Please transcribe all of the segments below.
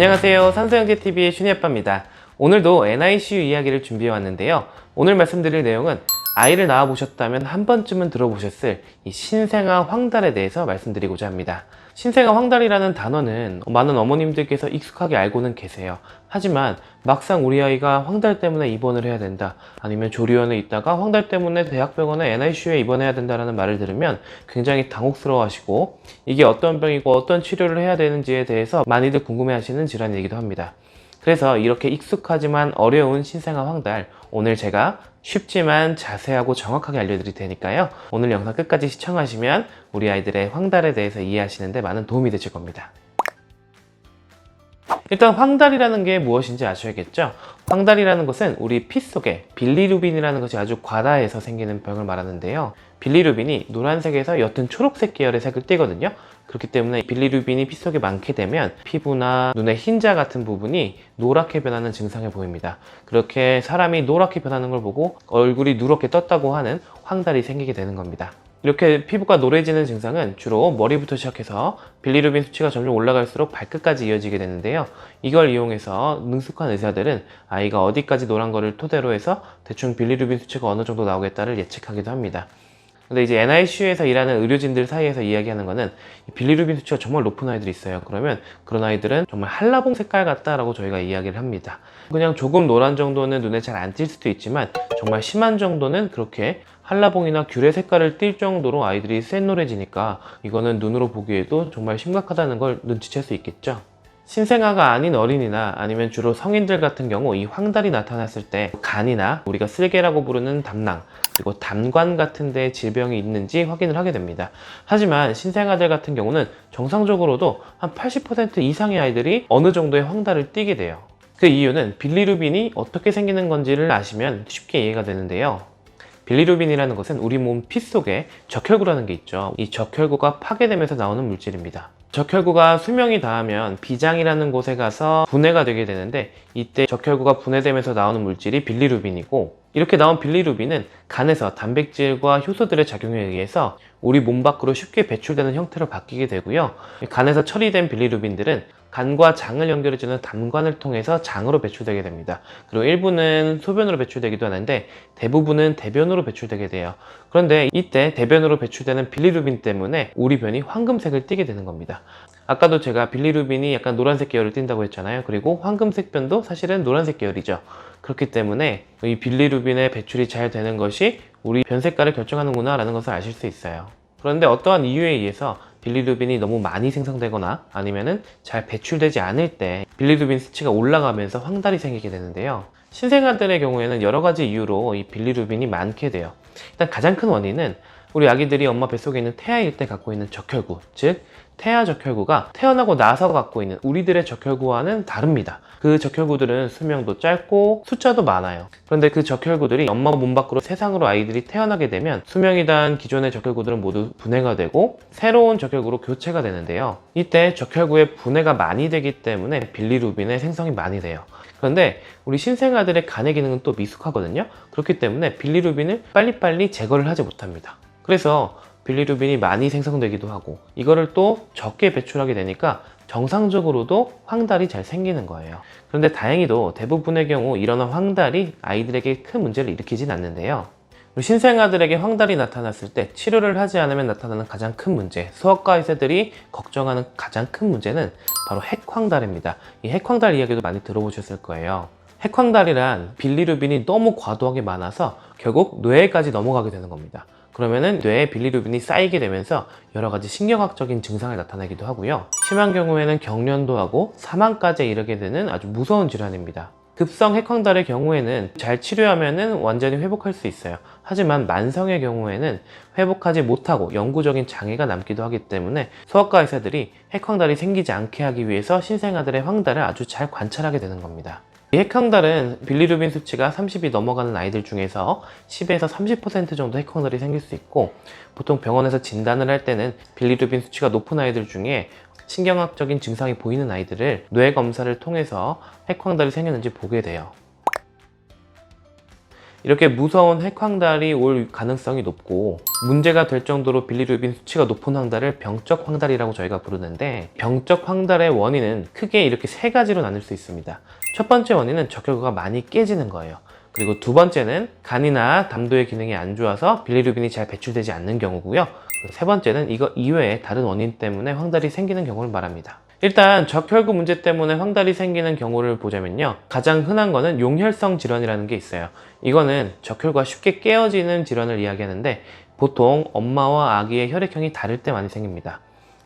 안녕하세요. 산소형제TV의 슈니아빠입니다. 오늘도 NICU 이야기를 준비해 왔는데요. 오늘 말씀드릴 내용은 아이를 낳아보셨다면 한 번쯤은 들어보셨을 이 신생아 황달에 대해서 말씀드리고자 합니다. 신생아 황달이라는 단어는 많은 어머님들께서 익숙하게 알고는 계세요. 하지만 막상 우리 아이가 황달 때문에 입원을 해야 된다, 아니면 조리원에 있다가 황달 때문에 대학병원에 NICU에 입원해야 된다는 말을 들으면 굉장히 당혹스러워 하시고, 이게 어떤 병이고 어떤 치료를 해야 되는지에 대해서 많이들 궁금해 하시는 질환이기도 합니다. 그래서 이렇게 익숙하지만 어려운 신생아 황달, 오늘 제가 쉽지만 자세하고 정확하게 알려드릴 테니까요. 오늘 영상 끝까지 시청하시면 우리 아이들의 황달에 대해서 이해하시는데 많은 도움이 되실 겁니다. 일단 황달이라는 게 무엇인지 아셔야겠죠? 황달이라는 것은 우리 피 속에 빌리루빈이라는 것이 아주 과다해서 생기는 병을 말하는데요. 빌리루빈이 노란색에서 옅은 초록색 계열의 색을 띠거든요. 그렇기 때문에 빌리루빈이 피 속에 많게 되면 피부나 눈의 흰자 같은 부분이 노랗게 변하는 증상을 보입니다. 그렇게 사람이 노랗게 변하는 걸 보고 얼굴이 누렇게 떴다고 하는 황달이 생기게 되는 겁니다. 이렇게 피부가 노래지는 증상은 주로 머리부터 시작해서 빌리루빈 수치가 점점 올라갈수록 발끝까지 이어지게 되는데요. 이걸 이용해서 능숙한 의사들은 아이가 어디까지 노란 거를 토대로 해서 대충 빌리루빈 수치가 어느 정도 나오겠다를 예측하기도 합니다. 근데 이제 NICU에서 일하는 의료진들 사이에서 이야기하는 거는 빌리루빈 수치가 정말 높은 아이들이 있어요. 그러면 그런 아이들은 정말 한라봉 색깔 같다라고 저희가 이야기를 합니다. 그냥 조금 노란 정도는 눈에 잘 안 띌 수도 있지만 정말 심한 정도는 그렇게 한라봉이나 귤의 색깔을 띌 정도로 아이들이 샛노래지니까 이거는 눈으로 보기에도 정말 심각하다는 걸 눈치챌 수 있겠죠. 신생아가 아닌 어린이나 아니면 주로 성인들 같은 경우 이 황달이 나타났을 때 간이나 우리가 쓸개라고 부르는 담낭, 그리고 담관 같은 데 질병이 있는지 확인을 하게 됩니다. 하지만 신생아들 같은 경우는 정상적으로도 한 80% 이상의 아이들이 어느 정도의 황달을 띠게 돼요. 그 이유는 빌리루빈이 어떻게 생기는 건지를 아시면 쉽게 이해가 되는데요. 빌리루빈이라는 것은 우리 몸 피 속에 적혈구라는 게 있죠. 이 적혈구가 파괴되면서 나오는 물질입니다. 적혈구가 수명이 다하면 비장이라는 곳에 가서 분해가 되게 되는데, 이때 적혈구가 분해되면서 나오는 물질이 빌리루빈이고, 이렇게 나온 빌리루빈은 간에서 단백질과 효소들의 작용에 의해서 우리 몸 밖으로 쉽게 배출되는 형태로 바뀌게 되고요. 간에서 처리된 빌리루빈들은 간과 장을 연결해주는 담관을 통해서 장으로 배출되게 됩니다. 그리고 일부는 소변으로 배출되기도 하는데 대부분은 대변으로 배출되게 돼요. 그런데 이때 대변으로 배출되는 빌리루빈 때문에 우리 변이 황금색을 띠게 되는 겁니다. 아까도 제가 빌리루빈이 약간 노란색 계열을 띈다고 했잖아요. 그리고 황금색 변도 사실은 노란색 계열이죠. 그렇기 때문에 이 빌리루빈의 배출이 잘 되는 것이 우리 변 색깔을 결정하는구나 라는 것을 아실 수 있어요. 그런데 어떠한 이유에 의해서 빌리루빈이 너무 많이 생성되거나 아니면은 잘 배출되지 않을 때 빌리루빈 수치가 올라가면서 황달이 생기게 되는데요. 신생아들의 경우에는 여러 가지 이유로 이 빌리루빈이 많게 돼요. 일단 가장 큰 원인은 우리 아기들이 엄마 뱃속에 있는 태아일 때 갖고 있는 적혈구, 즉 태아 적혈구가 태어나고 나서 갖고 있는 우리들의 적혈구와는 다릅니다. 그 적혈구들은 수명도 짧고 숫자도 많아요. 그런데 그 적혈구들이 엄마 몸 밖으로 세상으로 아이들이 태어나게 되면 수명이 단 기존의 적혈구들은 모두 분해가 되고 새로운 적혈구로 교체가 되는데요. 이때 적혈구의 분해가 많이 되기 때문에 빌리루빈의 생성이 많이 돼요. 그런데 우리 신생아들의 간의 기능은 또 미숙하거든요. 그렇기 때문에 빌리루빈을 빨리빨리 제거를 하지 못합니다. 그래서 빌리루빈이 많이 생성되기도 하고 이거를 또 적게 배출하게 되니까 정상적으로도 황달이 잘 생기는 거예요. 그런데 다행히도 대부분의 경우 일어난 황달이 아이들에게 큰 문제를 일으키진 않는데요. 신생아들에게 황달이 나타났을 때 치료를 하지 않으면 나타나는 가장 큰 문제, 소아과 의사들이 걱정하는 가장 큰 문제는 바로 핵황달입니다. 이 핵황달 이야기도 많이 들어보셨을 거예요. 핵황달이란 빌리루빈이 너무 과도하게 많아서 결국 뇌에까지 넘어가게 되는 겁니다. 그러면은 뇌에 빌리루빈이 쌓이게 되면서 여러 가지 신경학적인 증상을 나타내기도 하고요. 심한 경우에는 경련도 하고 사망까지 이르게 되는 아주 무서운 질환입니다. 급성 핵황달의 경우에는 잘 치료하면은 완전히 회복할 수 있어요. 하지만 만성의 경우에는 회복하지 못하고 영구적인 장애가 남기도 하기 때문에 소아과 의사들이 핵황달이 생기지 않게 하기 위해서 신생아들의 황달을 아주 잘 관찰하게 되는 겁니다. 이 핵황달은 빌리루빈 수치가 30이 넘어가는 아이들 중에서 10에서 30% 정도 핵황달이 생길 수 있고, 보통 병원에서 진단을 할 때는 빌리루빈 수치가 높은 아이들 중에 신경학적인 증상이 보이는 아이들을 뇌 검사를 통해서 핵황달이 생겼는지 보게 돼요. 이렇게 무서운 핵황달이 올 가능성이 높고 문제가 될 정도로 빌리루빈 수치가 높은 황달을 병적 황달이라고 저희가 부르는데, 병적 황달의 원인은 크게 이렇게 세 가지로 나눌 수 있습니다. 첫 번째 원인은 적혈구가 많이 깨지는 거예요. 그리고 두 번째는 간이나 담도의 기능이 안 좋아서 빌리루빈이 잘 배출되지 않는 경우고요. 세 번째는 이거 이외에 다른 원인 때문에 황달이 생기는 경우를 말합니다. 일단 적혈구 문제 때문에 황달이 생기는 경우를 보자면요, 가장 흔한 거는 용혈성 질환이라는 게 있어요. 이거는 적혈구가 쉽게 깨어지는 질환을 이야기하는데, 보통 엄마와 아기의 혈액형이 다를 때 많이 생깁니다.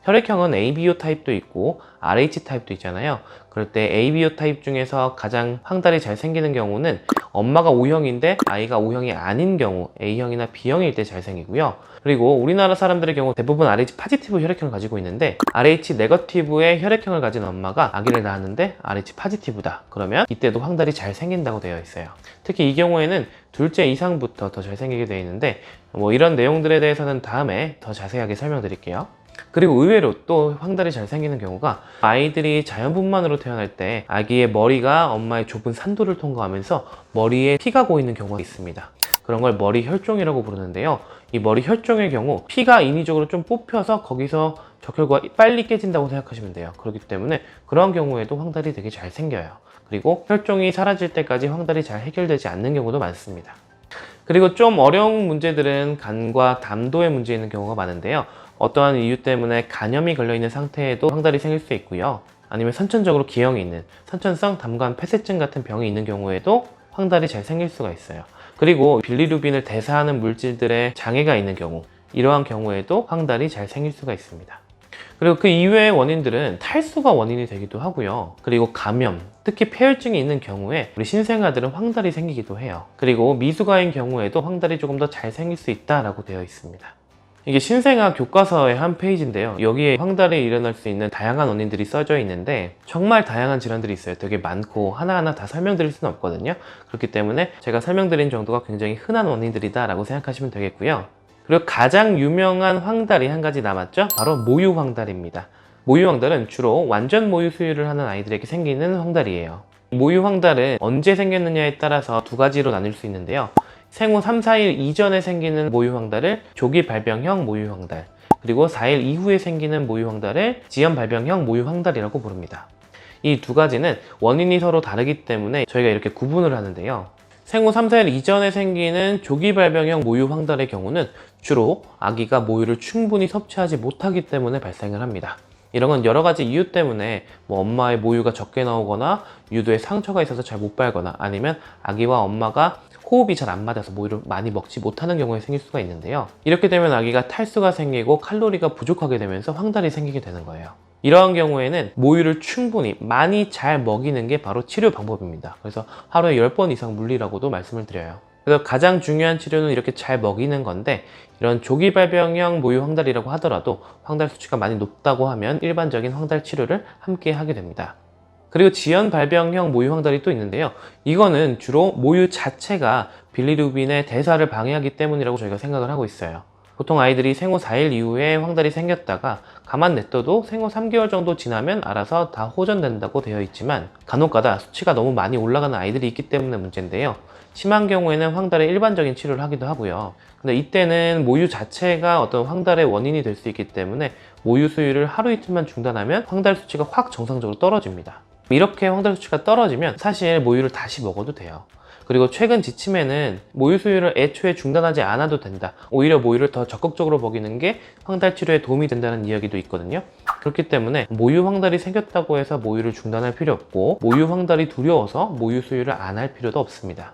혈액형은 ABO 타입도 있고 RH 타입도 있잖아요. 그럴 때 ABO 타입 중에서 가장 황달이 잘 생기는 경우는 엄마가 O형인데 아이가 O형이 아닌 경우, A형이나 B형일 때 잘 생기고요. 그리고 우리나라 사람들의 경우 대부분 RH 파지티브 혈액형을 가지고 있는데, RH 네거티브의 혈액형을 가진 엄마가 아기를 낳았는데 RH 파지티브다, 그러면 이때도 황달이 잘 생긴다고 되어 있어요. 특히 이 경우에는 둘째 이상부터 더 잘 생기게 되어 있는데, 이런 내용들에 대해서는 다음에 더 자세하게 설명드릴게요. 그리고 의외로 또 황달이 잘 생기는 경우가, 아이들이 자연분만으로 태어날 때 아기의 머리가 엄마의 좁은 산도를 통과하면서 머리에 피가 고이는 경우가 있습니다. 그런 걸 머리 혈종이라고 부르는데요. 이 머리 혈종의 경우 피가 인위적으로 좀 뽑혀서 거기서 적혈구가 빨리 깨진다고 생각하시면 돼요. 그렇기 때문에 그런 경우에도 황달이 되게 잘 생겨요. 그리고 혈종이 사라질 때까지 황달이 잘 해결되지 않는 경우도 많습니다. 그리고 좀 어려운 문제들은 간과 담도에 문제 있는 경우가 많은데요. 어떠한 이유 때문에 간염이 걸려있는 상태에도 황달이 생길 수 있고요. 아니면 선천적으로 기형이 있는 선천성 담관 폐쇄증 같은 병이 있는 경우에도 황달이 잘 생길 수가 있어요. 그리고 빌리루빈을 대사하는 물질들의 장애가 있는 경우, 이러한 경우에도 황달이 잘 생길 수가 있습니다. 그리고 그 이외의 원인들은 탈수가 원인이 되기도 하고요. 그리고 감염, 특히 폐혈증이 있는 경우에 우리 신생아들은 황달이 생기기도 해요. 그리고 미숙아인 경우에도 황달이 조금 더 잘 생길 수 있다라고 되어 있습니다. 이게 신생아 교과서의 한 페이지인데요. 여기에 황달이 일어날 수 있는 다양한 원인들이 써져 있는데, 정말 다양한 질환들이 있어요. 되게 많고 하나하나 다 설명드릴 수는 없거든요. 그렇기 때문에 제가 설명드린 정도가 굉장히 흔한 원인들이다 라고 생각하시면 되겠고요. 그리고 가장 유명한 황달이 한 가지 남았죠. 바로 모유 황달입니다. 모유 황달은 주로 완전 모유 수유를 하는 아이들에게 생기는 황달이에요. 모유 황달은 언제 생겼느냐에 따라서 두 가지로 나눌 수 있는데요. 생후 3, 4일 이전에 생기는 모유 황달을 조기 발병형 모유 황달, 그리고 4일 이후에 생기는 모유 황달을 지연 발병형 모유 황달이라고 부릅니다. 이 두 가지는 원인이 서로 다르기 때문에 저희가 이렇게 구분을 하는데요. 생후 3, 4일 이전에 생기는 조기 발병형 모유 황달의 경우는 주로 아기가 모유를 충분히 섭취하지 못하기 때문에 발생을 합니다. 이런 건 여러 가지 이유 때문에 엄마의 모유가 적게 나오거나 유도에 상처가 있어서 잘 못 발거나, 아니면 아기와 엄마가 호흡이 잘 안 맞아서 모유를 많이 먹지 못하는 경우에 생길 수가 있는데요. 이렇게 되면 아기가 탈수가 생기고 칼로리가 부족하게 되면서 황달이 생기게 되는 거예요. 이러한 경우에는 모유를 충분히 많이 잘 먹이는 게 바로 치료 방법입니다. 그래서 하루에 10번 이상 물리라고도 말씀을 드려요. 그래서 가장 중요한 치료는 이렇게 잘 먹이는 건데, 이런 조기 발병형 모유 황달이라고 하더라도 황달 수치가 많이 높다고 하면 일반적인 황달 치료를 함께 하게 됩니다. 그리고 지연 발병형 모유 황달이 또 있는데요. 이거는 주로 모유 자체가 빌리루빈의 대사를 방해하기 때문이라고 저희가 생각을 하고 있어요. 보통 아이들이 생후 4일 이후에 황달이 생겼다가 가만 냅둬도 생후 3개월 정도 지나면 알아서 다 호전된다고 되어 있지만, 간혹가다 수치가 너무 많이 올라가는 아이들이 있기 때문에 문제인데요. 심한 경우에는 황달의 일반적인 치료를 하기도 하고요. 근데 이때는 모유 자체가 어떤 황달의 원인이 될 수 있기 때문에 모유 수유를 하루 이틀만 중단하면 황달 수치가 확 정상적으로 떨어집니다. 이렇게 황달 수치가 떨어지면 사실 모유를 다시 먹어도 돼요. 그리고 최근 지침에는 모유 수유를 애초에 중단하지 않아도 된다, 오히려 모유를 더 적극적으로 먹이는 게 황달 치료에 도움이 된다는 이야기도 있거든요. 그렇기 때문에 모유 황달이 생겼다고 해서 모유를 중단할 필요 없고, 모유 황달이 두려워서 모유 수유를 안 할 필요도 없습니다.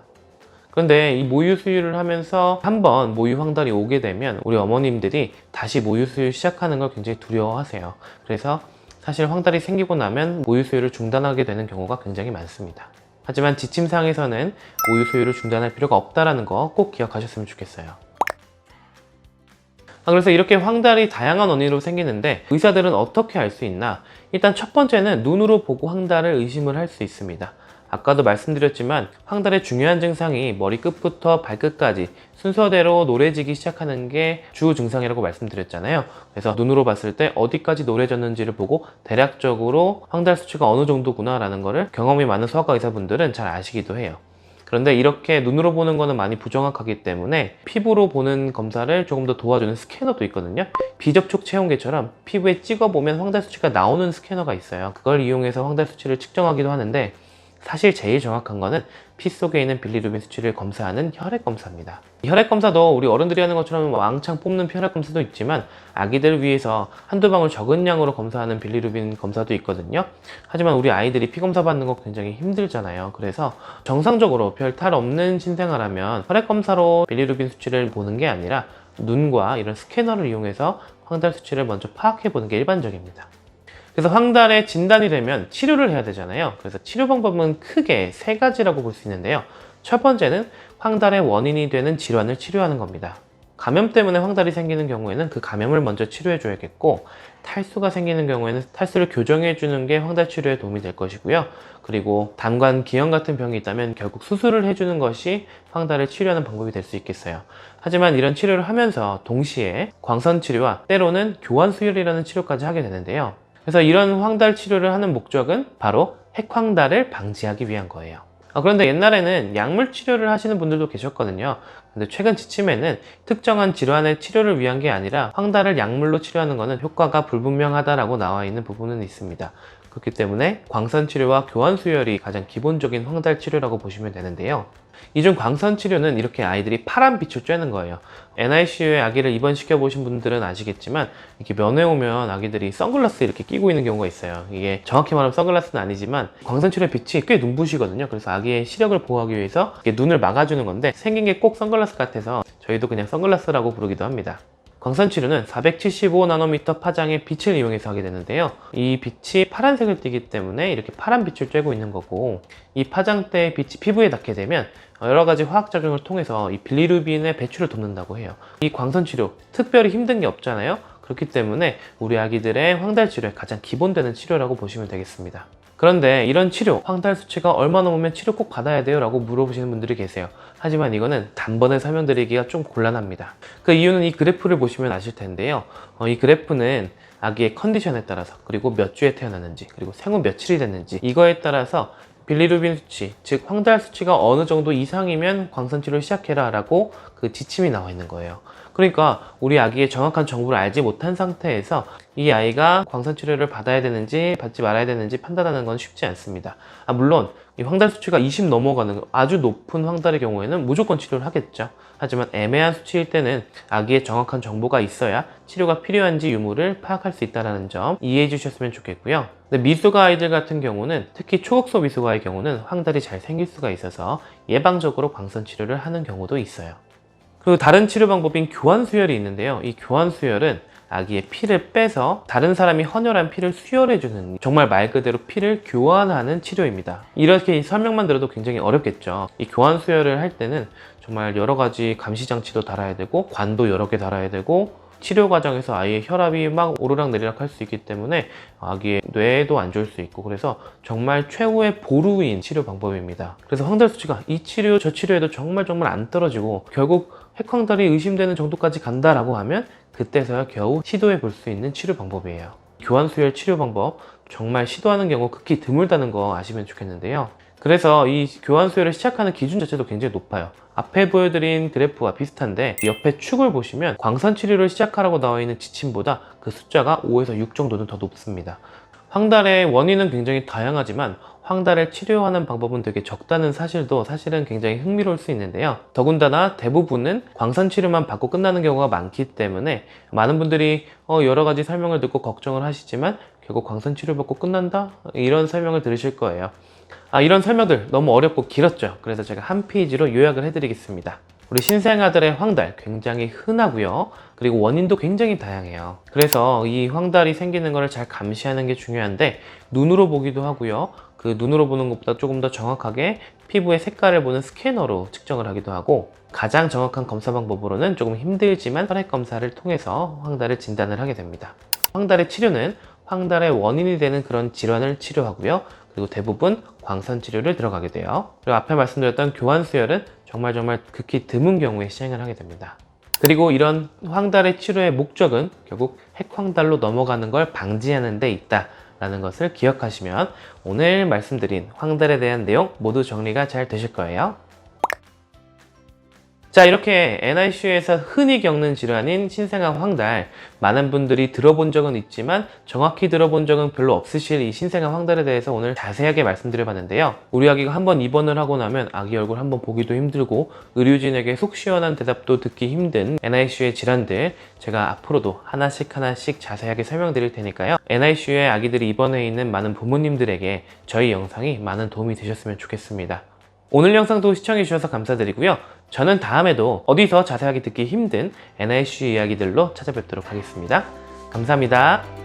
그런데 이 모유 수유를 하면서 한번 모유 황달이 오게 되면 우리 어머님들이 다시 모유 수유 시작하는 걸 굉장히 두려워하세요. 그래서 사실 황달이 생기고 나면 모유 수유를 중단하게 되는 경우가 굉장히 많습니다. 하지만 지침상에서는 모유 수유를 중단할 필요가 없다는 거 꼭 기억하셨으면 좋겠어요. 그래서 이렇게 황달이 다양한 원인으로 생기는데 의사들은 어떻게 알 수 있나? 일단 첫 번째는 눈으로 보고 황달을 의심을 할 수 있습니다. 아까도 말씀드렸지만 황달의 중요한 증상이 머리끝부터 발끝까지 순서대로 노래지기 시작하는 게 주 증상이라고 말씀드렸잖아요. 그래서 눈으로 봤을 때 어디까지 노래졌는지를 보고 대략적으로 황달 수치가 어느 정도구나 라는 거를 경험이 많은 소아과 의사분들은 잘 아시기도 해요. 그런데 이렇게 눈으로 보는 거는 많이 부정확하기 때문에 피부로 보는 검사를 조금 더 도와주는 스캐너도 있거든요. 비접촉 체온계처럼 피부에 찍어보면 황달 수치가 나오는 스캐너가 있어요. 그걸 이용해서 황달 수치를 측정하기도 하는데, 사실 제일 정확한 거는 피 속에 있는 빌리루빈 수치를 검사하는 혈액 검사입니다. 혈액 검사도 우리 어른들이 하는 것처럼 왕창 뽑는 혈액 검사도 있지만, 아기들 위해서 한두 방울 적은 양으로 검사하는 빌리루빈 검사도 있거든요. 하지만 우리 아이들이 피 검사 받는 거 굉장히 힘들잖아요. 그래서 정상적으로 별 탈 없는 신생아라면 혈액 검사로 빌리루빈 수치를 보는 게 아니라 눈과 이런 스캐너를 이용해서 황달 수치를 먼저 파악해 보는 게 일반적입니다. 그래서 황달에 진단이 되면 치료를 해야 되잖아요. 그래서 치료 방법은 크게 세 가지라고 볼 수 있는데요. 첫 번째는 황달의 원인이 되는 질환을 치료하는 겁니다. 감염 때문에 황달이 생기는 경우에는 그 감염을 먼저 치료해 줘야겠고, 탈수가 생기는 경우에는 탈수를 교정해 주는 게 황달 치료에 도움이 될 것이고요. 그리고 단관 기형 같은 병이 있다면 결국 수술을 해주는 것이 황달을 치료하는 방법이 될 수 있겠어요. 하지만 이런 치료를 하면서 동시에 광선 치료와 때로는 교환 수혈이라는 치료까지 하게 되는데요. 그래서 이런 황달 치료를 하는 목적은 바로 핵황달을 방지하기 위한 거예요. 그런데 옛날에는 약물 치료를 하시는 분들도 계셨거든요. 근데 최근 지침에는 특정한 질환의 치료를 위한 게 아니라 황달을 약물로 치료하는 것은 효과가 불분명하다라고 나와 있는 부분은 있습니다. 그렇기 때문에 광선 치료와 교환 수혈이 가장 기본적인 황달 치료라고 보시면 되는데요. 이 중 광선 치료는 이렇게 아이들이 파란 빛을 쬐는 거예요. NICU에 아기를 입원시켜 보신 분들은 아시겠지만, 이렇게 면회 오면 아기들이 선글라스 이렇게 끼고 있는 경우가 있어요. 이게 정확히 말하면 선글라스는 아니지만 광선 치료의 빛이 꽤 눈부시거든요. 그래서 아기의 시력을 보호하기 위해서 눈을 막아주는 건데, 생긴 게 꼭 선글라스 같아서 저희도 그냥 선글라스라고 부르기도 합니다. 광선 치료는 475나노미터 파장의 빛을 이용해서 하게 되는데요. 이 빛이 파란색을 띠기 때문에 이렇게 파란 빛을 쬐고 있는 거고, 이 파장대의 빛이 피부에 닿게 되면 여러 가지 화학작용을 통해서 이 빌리루빈의 배출을 돕는다고 해요. 이 광선 치료 특별히 힘든 게 없잖아요. 그렇기 때문에 우리 아기들의 황달 치료에 가장 기본되는 치료라고 보시면 되겠습니다. 그런데 이런 치료, 황달 수치가 얼마 넘으면 치료 꼭 받아야 돼요? 라고 물어보시는 분들이 계세요. 하지만 이거는 단번에 설명드리기가 좀 곤란합니다. 그 이유는 이 그래프를 보시면 아실 텐데요. 이 그래프는 아기의 컨디션에 따라서, 그리고 몇 주에 태어났는지, 그리고 생후 며칠이 됐는지, 이거에 따라서 빌리루빈 수치, 즉 황달 수치가 어느 정도 이상이면 광선 치료를 시작해라 라고 그 지침이 나와 있는 거예요. 그러니까 우리 아기의 정확한 정보를 알지 못한 상태에서 이 아이가 광선 치료를 받아야 되는지 받지 말아야 되는지 판단하는 건 쉽지 않습니다. 물론 이 황달 수치가 20 넘어가는 아주 높은 황달의 경우에는 무조건 치료를 하겠죠. 하지만 애매한 수치일 때는 아기의 정확한 정보가 있어야 치료가 필요한지 유무를 파악할 수 있다는 점 이해해 주셨으면 좋겠고요. 근데 미숙아 아이들 같은 경우는, 특히 초극소 미숙아의 경우는 황달이 잘 생길 수가 있어서 예방적으로 광선 치료를 하는 경우도 있어요. 그리고 다른 치료 방법인 교환 수혈이 있는데요. 이 교환 수혈은 아기의 피를 빼서 다른 사람이 헌혈한 피를 수혈해주는, 정말 말 그대로 피를 교환하는 치료입니다. 이렇게 설명만 들어도 굉장히 어렵겠죠. 이 교환 수혈을 할 때는 정말 여러 가지 감시장치도 달아야 되고, 관도 여러 개 달아야 되고, 치료 과정에서 아이의 혈압이 막 오르락 내리락 할 수 있기 때문에 아기의 뇌에도 안 좋을 수 있고, 그래서 정말 최후의 보루인 치료 방법입니다. 그래서 황달 수치가 이 치료 저 치료에도 정말 안 떨어지고 결국 핵황달이 의심되는 정도까지 간다라고 하면 그때서야 겨우 시도해 볼 수 있는 치료 방법이에요. 교환 수혈 치료 방법 정말 시도하는 경우 극히 드물다는 거 아시면 좋겠는데요. 그래서 이 교환 수혈을 시작하는 기준 자체도 굉장히 높아요. 앞에 보여드린 그래프와 비슷한데 옆에 축을 보시면 광선 치료를 시작하라고 나와 있는 지침보다 그 숫자가 5에서 6 정도는 더 높습니다. 황달의 원인은 굉장히 다양하지만 황달을 치료하는 방법은 되게 적다는 사실도 사실은 굉장히 흥미로울 수 있는데요. 더군다나 대부분은 광선 치료만 받고 끝나는 경우가 많기 때문에 많은 분들이 여러 가지 설명을 듣고 걱정을 하시지만 결국 광선 치료 받고 끝난다? 이런 설명을 들으실 거예요. 이런 설명들 너무 어렵고 길었죠. 그래서 제가 한 페이지로 요약을 해드리겠습니다. 우리 신생아들의 황달 굉장히 흔하고요. 그리고 원인도 굉장히 다양해요. 그래서 이 황달이 생기는 것을 잘 감시하는 게 중요한데, 눈으로 보기도 하고요. 그 눈으로 보는 것보다 조금 더 정확하게 피부의 색깔을 보는 스캐너로 측정을 하기도 하고, 가장 정확한 검사 방법으로는 조금 힘들지만 혈액 검사를 통해서 황달을 진단을 하게 됩니다. 황달의 치료는 황달의 원인이 되는 그런 질환을 치료하고요. 그리고 대부분 광선 치료를 들어가게 돼요. 그리고 앞에 말씀드렸던 교환 수혈은 정말 극히 드문 경우에 시행을 하게 됩니다. 그리고 이런 황달의 치료의 목적은 결국 핵황달로 넘어가는 걸 방지하는 데 있다라는 것을 기억하시면 오늘 말씀드린 황달에 대한 내용 모두 정리가 잘 되실 거예요. 자, 이렇게 NICU에서 흔히 겪는 질환인 신생아 황달, 많은 분들이 들어본 적은 있지만 정확히 들어본 적은 별로 없으실 이 신생아 황달에 대해서 오늘 자세하게 말씀드려 봤는데요. 우리 아기가 한번 입원을 하고 나면 아기 얼굴 한번 보기도 힘들고 의료진에게 속 시원한 대답도 듣기 힘든 NICU의 질환들, 제가 앞으로도 하나씩 자세하게 설명드릴 테니까요. NICU에 아기들이 입원해 있는 많은 부모님들에게 저희 영상이 많은 도움이 되셨으면 좋겠습니다. 오늘 영상도 시청해주셔서 감사드리고요. 저는 다음에도 어디서 자세하게 듣기 힘든 NICU 이야기들로 찾아뵙도록 하겠습니다. 감사합니다.